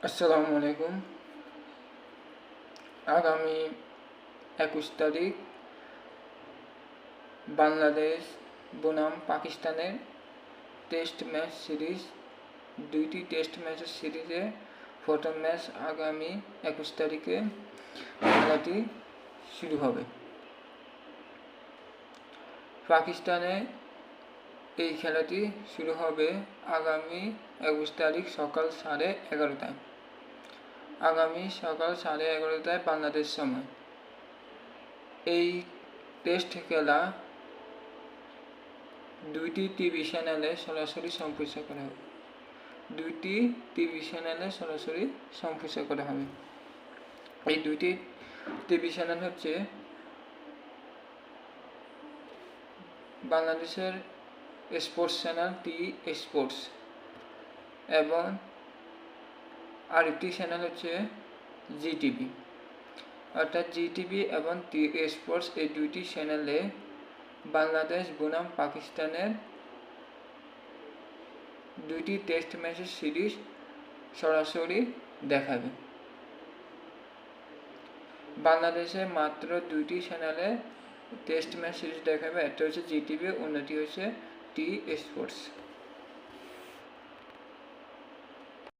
আসসালামু আলাইকুম। আগামী 21 তারিখ বাংলাদেশ বনাম পাকিস্তানের টেস্ট ম্যাচ সিরিজ, দুইটি টেস্ট ম্যাচের সিরিজে প্রথম ম্যাচ আগামী 21 তারিখে খেলাটি শুরু হবে। পাকিস্তানে এই খেলাটি শুরু হবে আগামী 21 তারিখ সকাল 11:30টায়। আগামী সকাল 11:30টায় বাংলাদেশ সময়। এই টেস্ট খেলা দুইটি টিভি চ্যানেলে সরাসরি সম্প্রচার করা হবে। এই দুইটি টিভি চ্যানেল হচ্ছে বাংলাদেশের স্পোর্টস চ্যানেল টি স্পোর্টস এবং আরেকটি চ্যানেল হচ্ছে জিটিভি। অর্থাৎ জিটিভি এবং টি স্পোর্টস এই দুইটি চ্যানেলে বাংলাদেশ বনাম পাকিস্তানের দুইটি টেস্ট ম্যাচের সিরিজ সরাসরি দেখাবে। বাংলাদেশে মাত্র দুইটি চ্যানেলে টেস্ট ম্যাচ সিরিজ দেখাবে, একটা হচ্ছে জিটিভি, অন্যটি হচ্ছে টি স্পোর্টস।